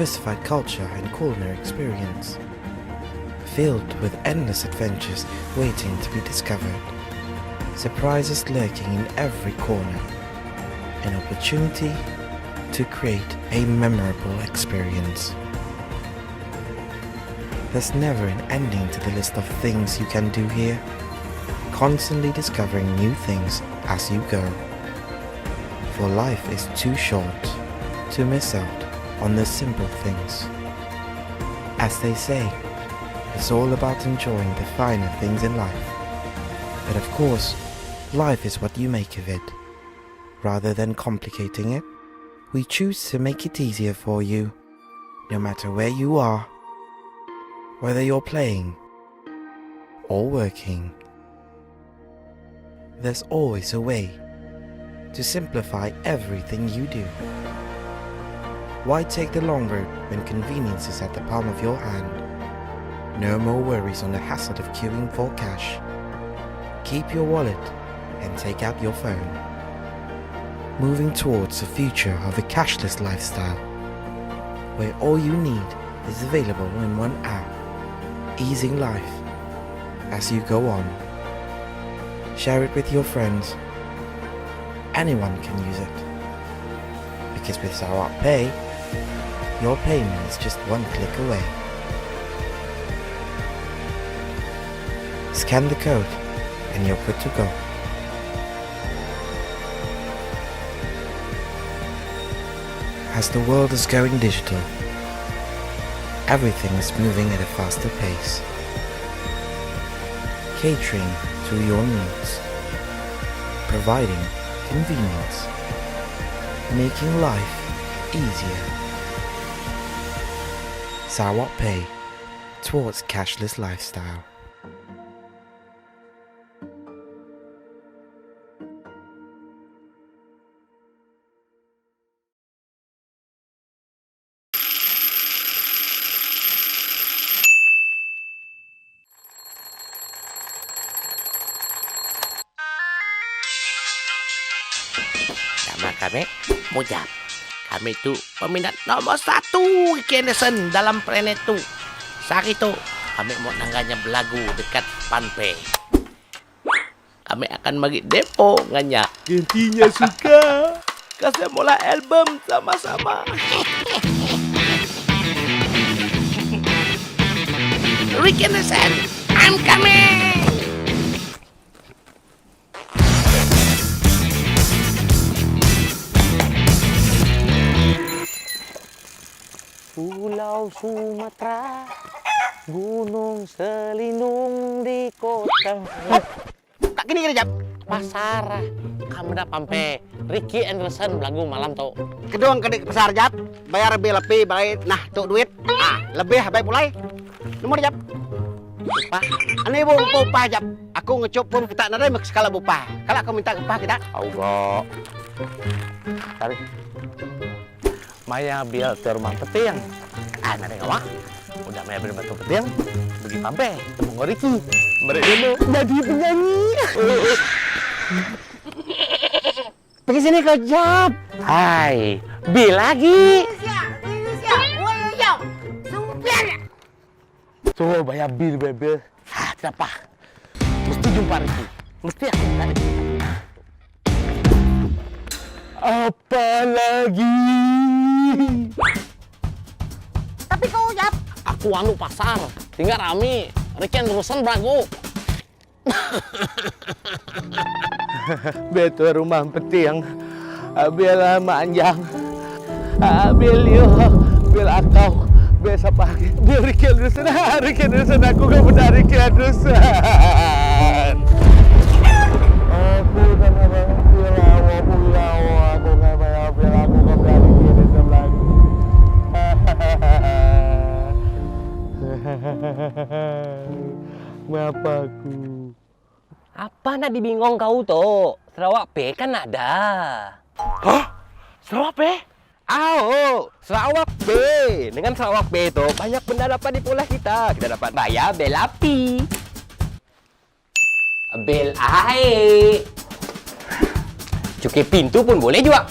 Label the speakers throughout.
Speaker 1: diversified culture and culinary experience, filled with endless adventures waiting to be discovered, surprises lurking in every corner, an opportunity to create a memorable experience. There's never an ending to the list of things you can do here, constantly discovering new things as you go. For life is too short to miss out on the simple things. As they say, it's all about enjoying the finer things in life. But of course, life is what you make of it. Rather than complicating it, we choose to make it easier for you, no matter where you are, whether you're playing or working. There's always a way to simplify everything you do. Why take the long road when convenience is at the palm of your hand? No more worries on the hassle of queuing for cash. Keep your wallet and take out your phone. Moving towards a future of a cashless lifestyle, where all you need is available in one app, easing life as you go on. Share it with your friends. Anyone can use it. Because with Sarawak Pay, your payment is just one click away. Scan the code and you're good to go. As the world is going digital, everything is moving at a faster pace, catering to your needs, providing convenience, making life easier. Sarawak Pay, towards cashless lifestyle.
Speaker 2: Nama kami Mujab. Kami tu peminat nomor 1 Ricky Anderson dalam planet tu. Sehari tu kami mau nangganya belagu dekat Panpe. Kami akan bagi depo nganya. Gantinya suka. Kasih mula album sama-sama. Ricky Anderson, I'm coming. Pulau Sumatera, gunung selindung di kota. Tak gini Jap. Pasar. Kamu dah pampe. Ricky Anderson lagu malam tu.
Speaker 3: Kedua ke pasar Jap, bayar lebih baik. Nah, tu duit. Lebih baik mulai. Nomor Jap. Upah. Ani ibu upah Jap. Aku ngecup pun kita nadai mak skala upah. Kalau aku minta upah kita.
Speaker 2: Allah. Tarik. Maya biar ke rumah peting. Ada ngawak. Udah Maya berbatu peting. Pergi pampe. Temu Ricky. Mereka dulu jadi penyanyi.
Speaker 3: Pergi sini kau Jap.
Speaker 2: Hai, Bil lagi. Coba bayar bil, Bebe. Tidak apa. Mesti jumpa Ricky. Mesti aku tarik. Apa lagi?
Speaker 3: Tapi kau Jap.
Speaker 2: Aku anu pasar. Tinggal rame. Ricky Anderson beragu.
Speaker 4: Betul rumah peting. Bil manjang. Bil yo. Bil akau. Bil siapa? Bil Ricky Anderson. Ricky Anderson aku gak benar Ricky Anderson. Aku kan abang bil aku gak bayar bil aku gak benar Ricky Anderson lagi. Mengapa aku?
Speaker 5: Apa nak dibingong kau tu? Sarawak Pay kan ada.
Speaker 4: Hah? Sarawak Pay? Sarawak Pay. Dengan Sarawak Pay tu banyak benda dapat diperoleh kita. Kita dapat bayar bil api,
Speaker 5: Bil air. Cukai pintu pun boleh juga.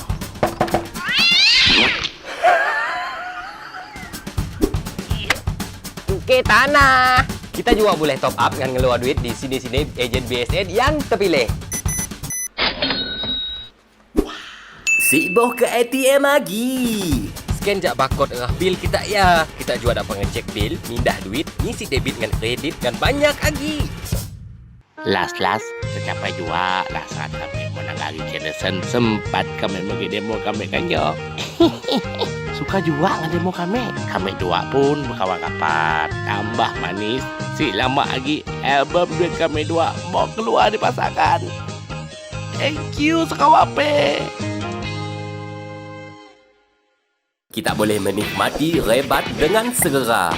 Speaker 5: Okey, tanah. Kita juga boleh top up dengan ngeluar duit di sini-sini ejen BSN yang terpilih.
Speaker 6: Sibuk ke ATM lagi.
Speaker 5: Scan jak barcode dengan bil kita ya. Kita juga dapat ngecek bil, mindah duit, ngisi debit dengan kredit dan banyak lagi.
Speaker 2: Last, tercapai juga lah saat kami menangani Kenderson. Sempat kami pergi demo kami kan yo. Suka juga ngedemo kami. Kami dua pun berkawan kapat. Tambah manis. Si lama lagi album duit kami dua mau keluar dipasangkan. Thank you sekawape.
Speaker 6: Kita boleh menikmati rebat dengan segera.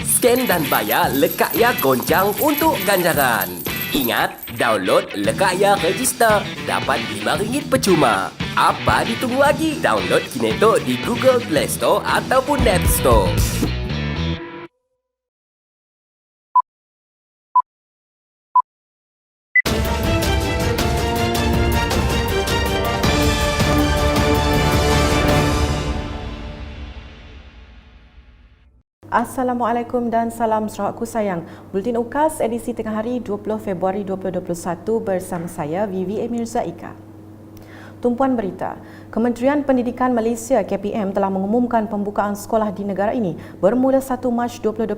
Speaker 6: Scan dan bayar lekat ya goncang untuk ganjaran. Ingat, download lekat ya register. Dapat RM5 percuma. Apa ditunggu lagi? Download Kineto di Google Play Store ataupun App Store.
Speaker 7: Assalamualaikum dan salam Sarawakku sayang. Bulletin UKAS edisi tengah hari 20 Februari 2021 bersama saya Vivi Emirza Ika. Tumpuan berita, Kementerian Pendidikan Malaysia KPM telah mengumumkan pembukaan sekolah di negara ini bermula 1 Mac 2021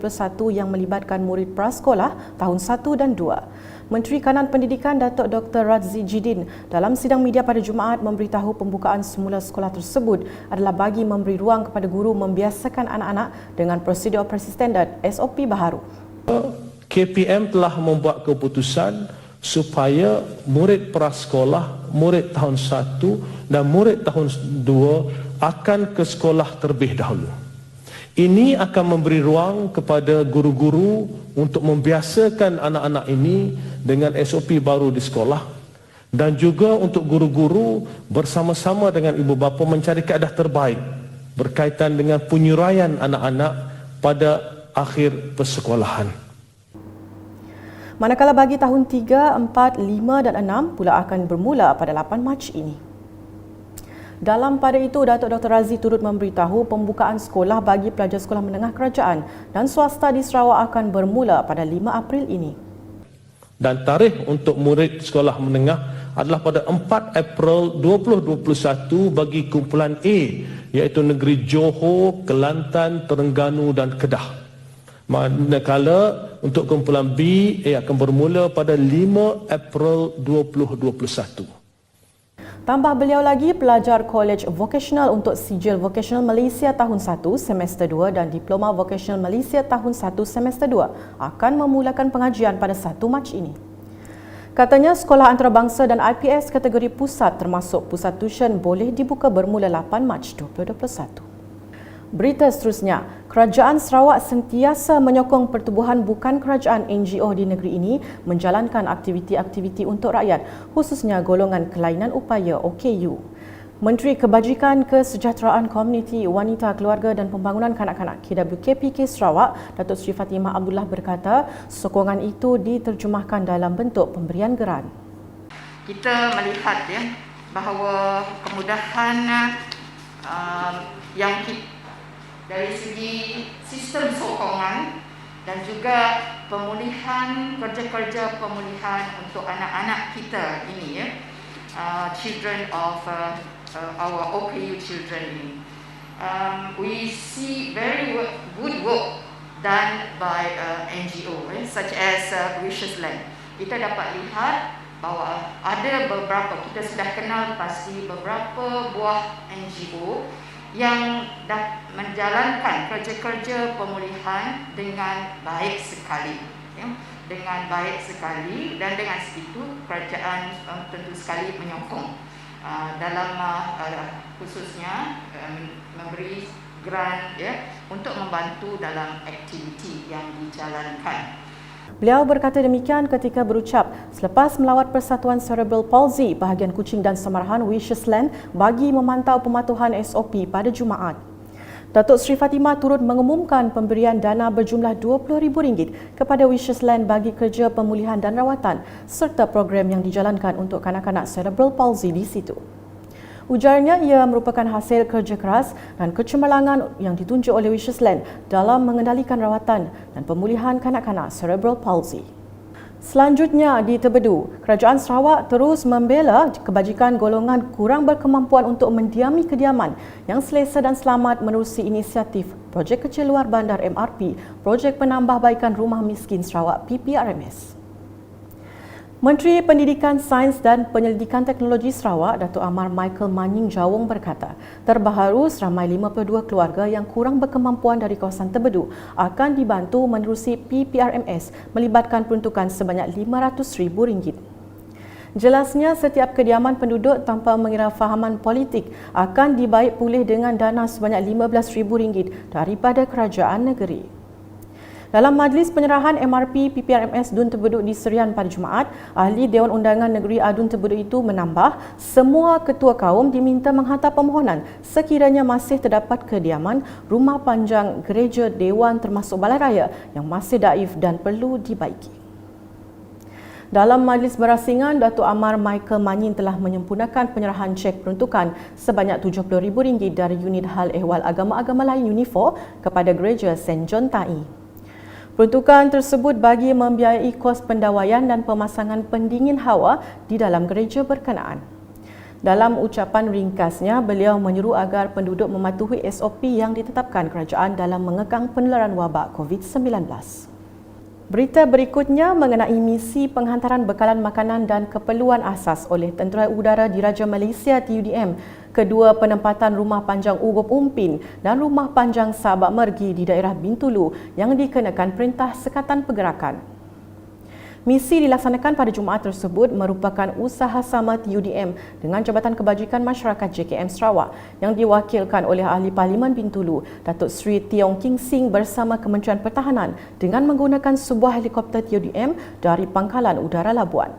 Speaker 7: yang melibatkan murid prasekolah tahun 1 dan 2. Menteri Kanan Pendidikan Datuk Dr. Razzie Jidin dalam sidang media pada Jumaat memberitahu pembukaan semula sekolah tersebut adalah bagi memberi ruang kepada guru membiasakan anak-anak dengan prosedur operasi standard SOP baharu.
Speaker 8: KPM telah membuat keputusan supaya murid prasekolah, murid tahun 1 dan murid tahun 2 akan ke sekolah terlebih dahulu. Ini akan memberi ruang kepada guru-guru untuk membiasakan anak-anak ini dengan SOP baru di sekolah dan juga untuk guru-guru bersama-sama dengan ibu bapa mencari kaedah terbaik berkaitan dengan penyuraian anak-anak pada akhir persekolahan.
Speaker 7: Manakala bagi tahun 3, 4, 5 dan 6 pula akan bermula pada 8 Mac ini. Dalam pada itu, Datuk Dr. Razzie turut memberitahu pembukaan sekolah bagi pelajar sekolah menengah kerajaan dan swasta di Sarawak akan bermula pada 5 April ini.
Speaker 8: Dan tarikh untuk murid sekolah menengah adalah pada 4 April 2021 bagi kumpulan A, iaitu negeri Johor, Kelantan, Terengganu dan Kedah. Manakala untuk kumpulan B ia akan bermula pada 5 April 2021.
Speaker 7: Tambah beliau lagi, pelajar College Vocational untuk Sijil Vocational Malaysia tahun 1 semester 2 dan Diploma Vocational Malaysia tahun 1 semester 2 akan memulakan pengajian pada 1 Mac ini. Katanya sekolah antarabangsa dan IPS kategori pusat termasuk pusat tuition boleh dibuka bermula 8 Mac 2021. Berita seterusnya, Kerajaan Sarawak sentiasa menyokong pertubuhan bukan kerajaan NGO di negeri ini menjalankan aktiviti-aktiviti untuk rakyat, khususnya golongan kelainan upaya OKU. Menteri Kebajikan Kesejahteraan Komuniti Wanita Keluarga dan Pembangunan Kanak-kanak KWKPK Sarawak, Datuk Seri Fatimah Abdullah berkata, sokongan itu diterjemahkan dalam bentuk pemberian geran.
Speaker 9: Kita melihat bahawa kemudahan yang dari segi sistem sokongan dan juga pemulihan, kerja-kerja pemulihan untuk anak-anak kita ini children of our OKU children ini. We see very good work done by NGO such as Wishes Land. Kita dapat lihat bahawa ada beberapa, kita sudah kenal pasti beberapa buah NGO yang dah menjalankan kerja-kerja pemulihan dengan baik sekali, dengan baik sekali, dan dengan segitu kerajaan tentu sekali menyokong dalam khususnya memberi grant untuk membantu dalam aktiviti yang dijalankan.
Speaker 7: Beliau berkata demikian ketika berucap selepas melawat Persatuan Cerebral Palsy bahagian Kuching dan Samarahan Wishes Land bagi memantau pematuhan SOP pada Jumaat. Datuk Seri Fatimah turut mengumumkan pemberian dana berjumlah RM20,000 kepada Wishes Land bagi kerja pemulihan dan rawatan serta program yang dijalankan untuk kanak-kanak Cerebral Palsy di situ. Ujarnya ia merupakan hasil kerja keras dan kecemerlangan yang ditunjuk oleh Wishes Land dalam mengendalikan rawatan dan pemulihan kanak-kanak cerebral palsy. Selanjutnya di Tebedu, Kerajaan Sarawak terus membela kebajikan golongan kurang berkemampuan untuk mendiami kediaman yang selesa dan selamat menerusi inisiatif Projek Kecil Luar Bandar MRP, Projek Penambahbaikan Rumah Miskin Sarawak PPRMS. Menteri Pendidikan, Sains dan Penyelidikan Teknologi Sarawak, Datuk Amar Michael Manning Jawong berkata, terbaharu seramai 52 keluarga yang kurang berkemampuan dari kawasan Tebedu akan dibantu menerusi PPRMS melibatkan peruntukan sebanyak RM500,000. Jelasnya, setiap kediaman penduduk tanpa mengira fahaman politik akan dibaik pulih dengan dana sebanyak RM15,000 daripada kerajaan negeri. Dalam majlis penyerahan MRP PPRMS Dun Tebedu di Serian pada Jumaat, Ahli Dewan Undangan Negeri Adun Tebedu itu menambah, semua ketua kaum diminta menghantar permohonan sekiranya masih terdapat kediaman, rumah panjang, gereja, dewan termasuk balai raya yang masih daif dan perlu dibaiki. Dalam majlis berasingan, Datuk Amar Michael Manning telah menyempurnakan penyerahan cek peruntukan sebanyak RM70,000 dari unit hal ehwal agama-agama lain UNIFOR kepada gereja St. John Tai. Peruntukan tersebut bagi membiayai kos pendawaian dan pemasangan pendingin hawa di dalam gereja berkenaan. Dalam ucapan ringkasnya, beliau menyeru agar penduduk mematuhi SOP yang ditetapkan kerajaan dalam mengekang penularan wabak COVID-19. Berita berikutnya mengenai misi penghantaran bekalan makanan dan keperluan asas oleh Tentera Udara Diraja Malaysia TUDM, kedua penempatan Rumah Panjang Ugup Umpin dan Rumah Panjang Sabak Mergi di daerah Bintulu yang dikenakan Perintah Sekatan Pergerakan. Misi dilaksanakan pada Jumaat tersebut merupakan usaha sama TUDM dengan Jabatan Kebajikan Masyarakat JKM Sarawak yang diwakilkan oleh Ahli Parlimen Bintulu, Datuk Seri Tiong King Sing bersama Kementerian Pertahanan dengan menggunakan sebuah helikopter TUDM dari Pangkalan Udara Labuan.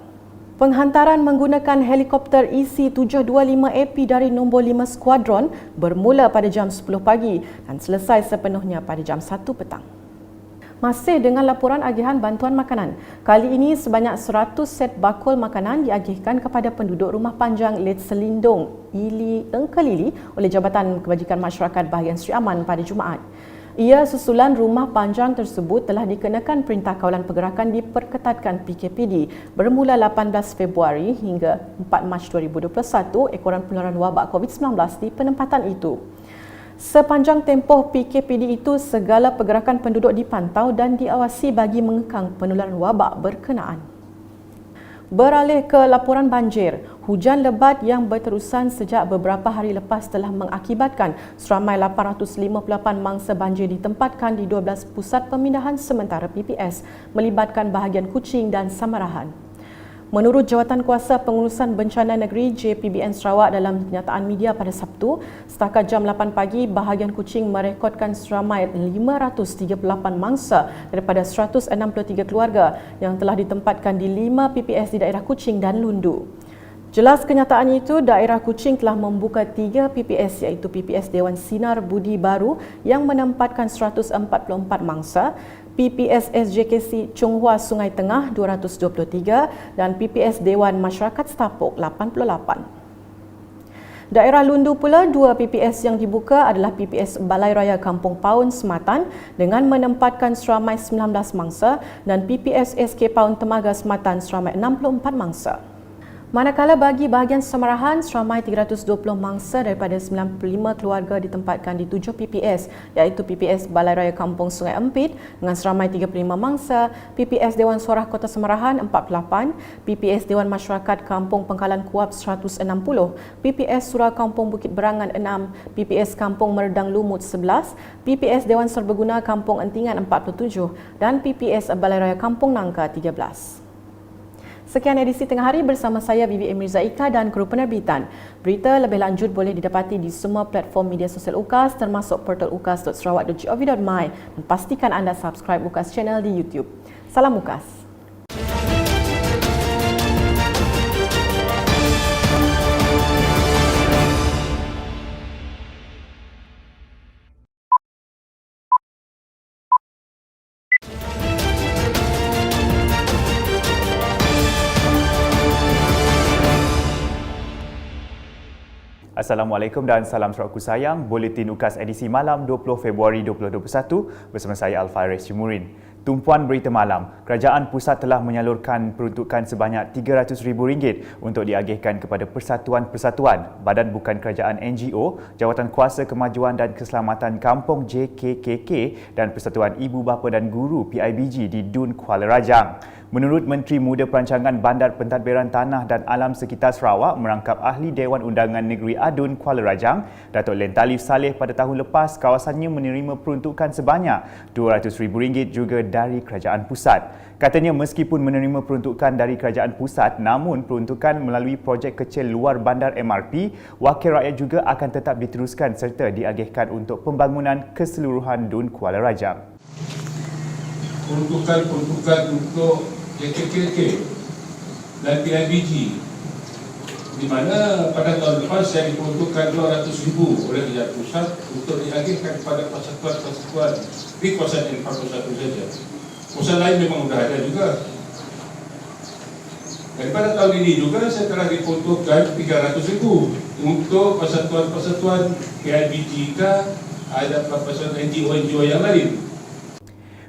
Speaker 7: Penghantaran menggunakan helikopter EC-725AP dari nombor 5 Skuadron bermula pada jam 10 pagi dan selesai sepenuhnya pada jam 1 petang. Masih dengan laporan agihan bantuan makanan. Kali ini sebanyak 100 set bakul makanan diagihkan kepada penduduk Rumah Panjang Let Selindung, Ili Engkelili oleh Jabatan Kebajikan Masyarakat Bahagian Seri Aman pada Jumaat. Ia susulan rumah panjang tersebut telah dikenakan Perintah Kawalan Pergerakan diperketatkan PKPD bermula 18 Februari hingga 4 Mac 2021 ekoran penularan wabak COVID-19 di penempatan itu. Sepanjang tempoh PKPD itu, segala pergerakan penduduk dipantau dan diawasi bagi mengekang penularan wabak berkenaan. Beralih ke laporan banjir, hujan lebat yang berterusan sejak beberapa hari lepas telah mengakibatkan seramai 858 mangsa banjir ditempatkan di 12 pusat pemindahan sementara PPS melibatkan bahagian Kuching dan Samarahan. Menurut Jawatankuasa Pengurusan Bencana Negeri JPBN Sarawak dalam kenyataan media pada Sabtu, setakat jam 8 pagi, bahagian Kuching merekodkan seramai 538 mangsa daripada 163 keluarga yang telah ditempatkan di 5 PPS di daerah Kuching dan Lundu. Jelas kenyataan itu, daerah Kuching telah membuka 3 PPS iaitu PPS Dewan Sinar Budi Baru yang menempatkan 144 mangsa, PPS SJKC Chonghua Sungai Tengah 223 dan PPS Dewan Masyarakat Setapuk 88. Daerah Lundu pula, 2 PPS yang dibuka adalah PPS Balai Raya Kampung Paun Sematan dengan menempatkan seramai 19 mangsa dan PPS SK Paun Temaga Sematan seramai 64 mangsa. Manakala bagi bahagian Samarahan, seramai 320 mangsa daripada 95 keluarga ditempatkan di 7 PPS iaitu PPS Balai Raya Kampung Sungai Empit dengan seramai 35 mangsa, PPS Dewan Sorah Kota Samarahan 48, PPS Dewan Masyarakat Kampung Pangkalan Kuap 160, PPS Surau Kampung Bukit Berangan 6, PPS Kampung Merdang Lumut 11, PPS Dewan Serbaguna Kampung Entingan 47 dan PPS Balai Raya Kampung Nangka 13. Sekian edisi Tengah Hari bersama saya Vivi Emir Zaika dan kru penerbitan. Berita lebih lanjut boleh didapati di semua platform media sosial UKAS termasuk portal ukas.sarawak.gov.my dan pastikan anda subscribe UKAS Channel di YouTube. Salam UKAS.
Speaker 10: Assalamualaikum dan salam Sarawakku sayang. Buletin UKAS edisi malam 20 Februari 2021 bersama saya Alfaris Cimurin. Tumpuan berita malam, Kerajaan Pusat telah menyalurkan peruntukan sebanyak RM300,000 untuk diagihkan kepada persatuan-persatuan, Badan Bukan Kerajaan NGO, Jawatan Kuasa Kemajuan dan Keselamatan Kampung JKKK dan Persatuan Ibu Bapa dan Guru PIBG di Dun Kuala Rajang. Menurut Menteri Muda Perancangan Bandar Pentadbiran Tanah dan Alam Sekitar Sarawak merangkap Ahli Dewan Undangan Negeri Adun Kuala Rajang, Datuk Len Talif Saleh pada tahun lepas kawasannya menerima peruntukan sebanyak RM200,000 juga dari Kerajaan Pusat. Katanya meskipun menerima peruntukan dari Kerajaan Pusat namun peruntukan melalui projek kecil luar bandar MRP, wakil rakyat juga akan tetap diteruskan serta diagihkan untuk pembangunan keseluruhan Dun Kuala Rajang.
Speaker 8: Peruntukan untuk JKKK dan PIBG, di mana pada tahun lepas saya diperuntukkan RM200,000 oleh Kerajaan Pusat untuk diagihkan kepada persatuan-persatuan di kawasan N41 saja. Pusat lain memang sudah ada juga. Dan pada tahun ini juga saya telah diperuntukkan RM300,000 untuk persatuan-persatuan PIBG ada persatuan NGO yang lain.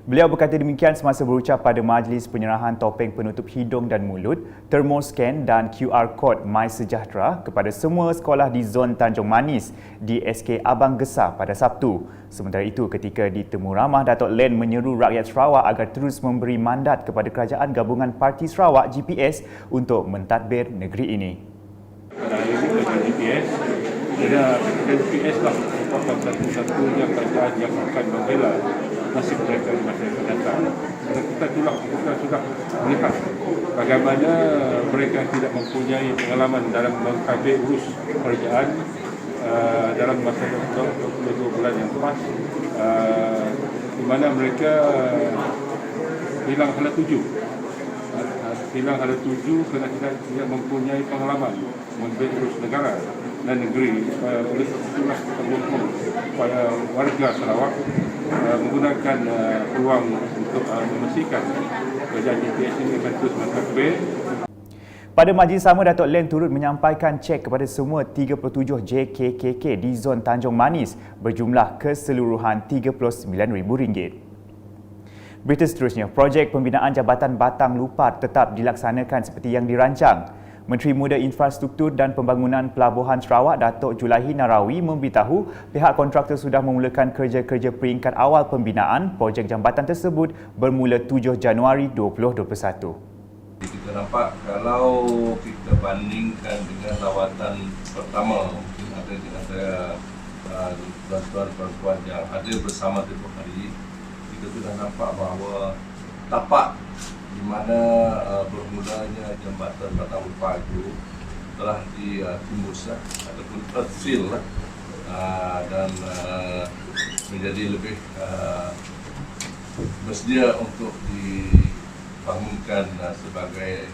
Speaker 10: Beliau berkata demikian semasa berucap pada majlis penyerahan topeng penutup hidung dan mulut, thermoscan dan QR Code MySejahtera kepada semua sekolah di zon Tanjung Manis di SK Abang Gesar pada Sabtu. Sementara itu, ketika ditemu ramah, Datuk Len menyeru rakyat Sarawak agar terus memberi mandat kepada Kerajaan Gabungan Parti Sarawak GPS untuk mentadbir negeri ini.
Speaker 8: GPS, GPS lah merupakan satu-satunya kerajaan yang akan membela nasib mereka di masa yang akan datang. Dan kita sudah melihat bagaimana mereka tidak mempunyai pengalaman dalam mengkabir urus kerajaan dalam masa 22 bulan yang lepas, di mana mereka hilang hala tuju kerana tidak mempunyai pengalaman mengkabir urus negara dan negeri. Oleh itulah kita mohon kepada warga Sarawak menggunakan peluang untuk memastikan kerajaan GPS ini akan terus mentadbir.
Speaker 10: Pada majlis sama, Datuk Len turut menyampaikan cek kepada semua 37 JKKK di zon Tanjung Manis berjumlah keseluruhan RM39,000. Berita seterusnya, projek pembinaan Jabatan Batang Lupar tetap dilaksanakan seperti yang dirancang. Menteri Muda Infrastruktur dan Pembangunan Pelabuhan Sarawak Datuk Julaihi Narawi memberitahu pihak kontraktor sudah memulakan kerja-kerja peringkat awal pembinaan projek jambatan tersebut bermula 7 Januari 2021.
Speaker 11: Kita nampak kalau kita bandingkan dengan lawatan pertama, mungkin ada di antara tuan-tuan yang hadir bersama tempoh hari, kita sudah nampak bahawa tapak di mana bermulanya jambatan Batang Lupar itu telah ditimbus ataupun earthfill dan menjadi lebih bersedia untuk dibangunkan sebagai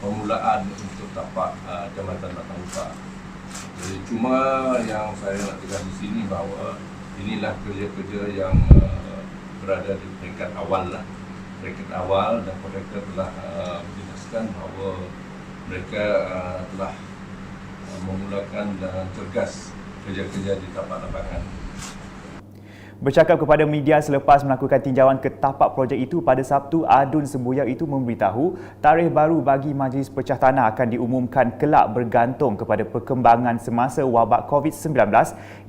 Speaker 11: permulaan untuk tapak jambatan Batang Lupar. Jadi cuma yang saya nak tegas di sini bahawa inilah kerja-kerja yang berada di peringkat awal dan kontraktor telah menjelaskan bahawa mereka telah memulakan dan cergas kerja-kerja di tapak lapangan.
Speaker 10: Bercakap kepada media selepas melakukan tinjauan ke tapak projek itu pada Sabtu, Adun Sembuyau itu memberitahu tarikh baru bagi Majlis Pecah Tanah akan diumumkan kelak bergantung kepada perkembangan semasa wabak COVID-19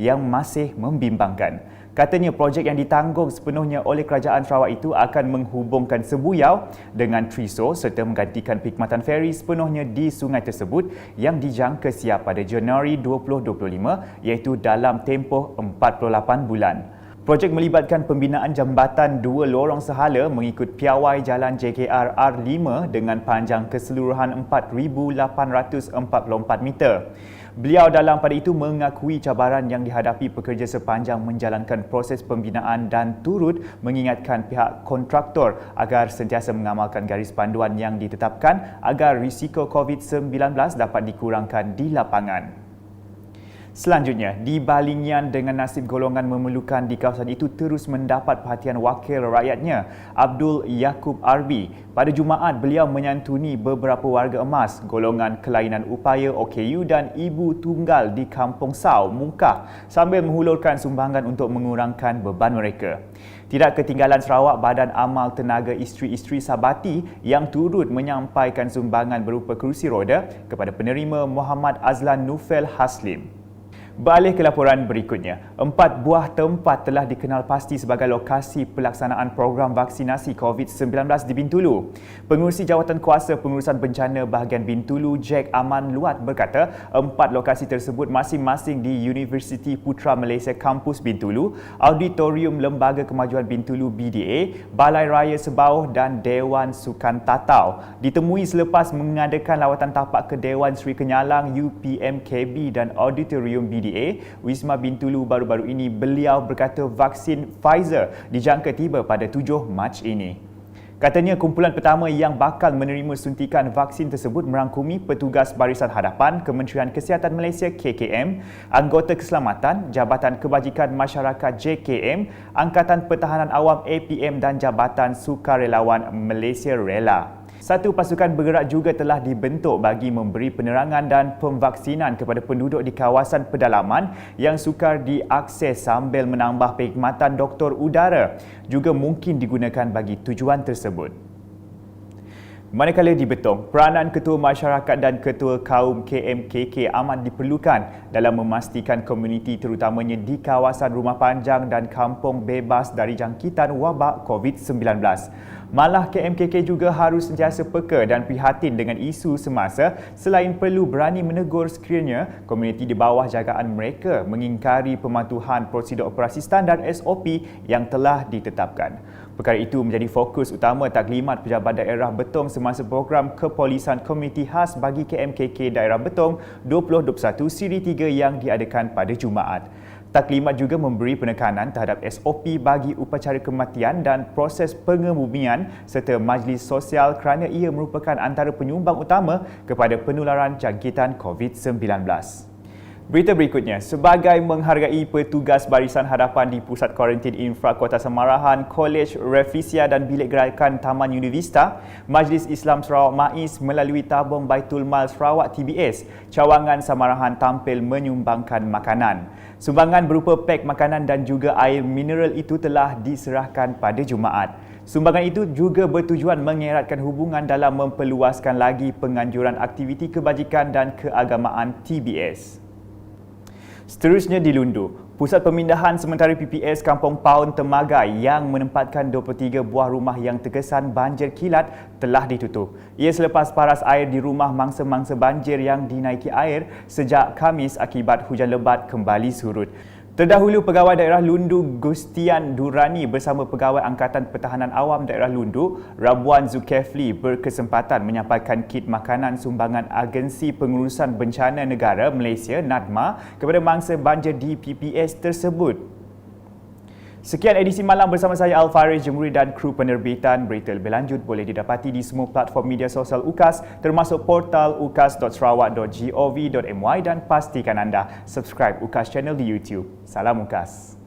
Speaker 10: yang masih membimbangkan. Katanya projek yang ditanggung sepenuhnya oleh Kerajaan Sarawak itu akan menghubungkan Sembuyau dengan Triso serta menggantikan perkhidmatan feri sepenuhnya di sungai tersebut yang dijangka siap pada Januari 2025 iaitu dalam tempoh 48 bulan. Projek melibatkan pembinaan jambatan 2 lorong sehala mengikut piawai jalan JKR R5 dengan panjang keseluruhan 4,844 meter. Beliau dalam pada itu mengakui cabaran yang dihadapi pekerja sepanjang menjalankan proses pembinaan dan turut mengingatkan pihak kontraktor agar sentiasa mengamalkan garis panduan yang ditetapkan agar risiko COVID-19 dapat dikurangkan di lapangan. Selanjutnya, di Balingian dengan nasib golongan memerlukan di kawasan itu terus mendapat perhatian wakil rakyatnya, Abdul Yaqub Arbi. Pada Jumaat, beliau menyantuni beberapa warga emas, golongan kelainan upaya OKU dan ibu tunggal di Kampung Sau, Mungkah sambil menghulurkan sumbangan untuk mengurangkan beban mereka. Tidak ketinggalan Sarawak, Badan Amal Tenaga Isteri-Isteri Sabati yang turut menyampaikan sumbangan berupa kerusi roda kepada penerima Muhammad Azlan Nufel Haslim. Beralih ke laporan berikutnya, 4 buah tempat telah dikenal pasti sebagai lokasi pelaksanaan program vaksinasi COVID-19 di Bintulu. Pengurusi Jawatan Kuasa Pengurusan Bencana bahagian Bintulu, Jack Aman Luat berkata, 4 lokasi tersebut masing-masing di Universiti Putra Malaysia Kampus Bintulu, Auditorium Lembaga Kemajuan Bintulu BDA, Balai Raya Sebauh dan Dewan Sukan Tatau. Ditemui selepas mengadakan lawatan tapak ke Dewan Seri Kenyalang, UPMKB dan Auditorium BDA, Wisma Bintulu baru-baru ini, beliau berkata vaksin Pfizer dijangka tiba pada 7 Mac ini. Katanya kumpulan pertama yang bakal menerima suntikan vaksin tersebut merangkumi petugas Barisan Hadapan Kementerian Kesihatan Malaysia KKM, anggota keselamatan, Jabatan Kebajikan Masyarakat JKM, Angkatan Pertahanan Awam APM dan Jabatan Sukarelawan Malaysia Rela. Satu pasukan bergerak juga telah dibentuk bagi memberi penerangan dan pemvaksinan kepada penduduk di kawasan pedalaman yang sukar diakses sambil menambah perkhidmatan doktor udara juga mungkin digunakan bagi tujuan tersebut. Manakala di Betong, peranan Ketua Masyarakat dan Ketua Kaum KMKK amat diperlukan dalam memastikan komuniti terutamanya di kawasan Rumah Panjang dan kampung bebas dari jangkitan wabak COVID-19. Malah KMKK juga harus sentiasa peka dan prihatin dengan isu semasa selain perlu berani menegur sekiranya komuniti di bawah jagaan mereka mengingkari pematuhan prosedur operasi standar SOP yang telah ditetapkan. Perkara itu menjadi fokus utama Taklimat Pejabat Daerah Betong semasa program Kepolisan Komuniti Khas bagi KMKK Daerah Betong 2021 Siri 3 yang diadakan pada Jumaat. Taklimat juga memberi penekanan terhadap SOP bagi upacara kematian dan proses pengebumian serta majlis sosial kerana ia merupakan antara penyumbang utama kepada penularan jangkitan COVID-19. Berita berikutnya, sebagai menghargai petugas Barisan Hadapan di Pusat Kuarantin Infra Kota Samarahan, Kolej Revisia dan Bilik Gerakan Taman Univista, Majlis Islam Sarawak MAIS melalui tabung Baitul Mal Sarawak TBS, cawangan Samarahan tampil menyumbangkan makanan. Sumbangan berupa pek makanan dan juga air mineral itu telah diserahkan pada Jumaat. Sumbangan itu juga bertujuan mengeratkan hubungan dalam memperluaskan lagi penganjuran aktiviti kebajikan dan keagamaan TBS. Seterusnya di Lundu, Pusat Pemindahan Sementara PPS Kampung Paun Temagai yang menempatkan 23 buah rumah yang terkesan banjir kilat telah ditutup. Ia selepas paras air di rumah mangsa-mangsa banjir yang dinaiki air sejak Khamis akibat hujan lebat kembali surut. Terdahulu, Pegawai Daerah Lundu Gustian Durrani bersama Pegawai Angkatan Pertahanan Awam Daerah Lundu, Rabuan Zulkefli berkesempatan menyampaikan kit makanan sumbangan Agensi Pengurusan Bencana Negara Malaysia (NADMA) kepada mangsa banjir di PPS tersebut. Sekian edisi malam bersama saya Al-Faris Jemuri dan kru penerbitan. Berita lebih lanjut boleh didapati di semua platform media sosial UKAS termasuk portal ukas.sarawak.gov.my dan pastikan anda subscribe UKAS channel di YouTube. Salam UKAS.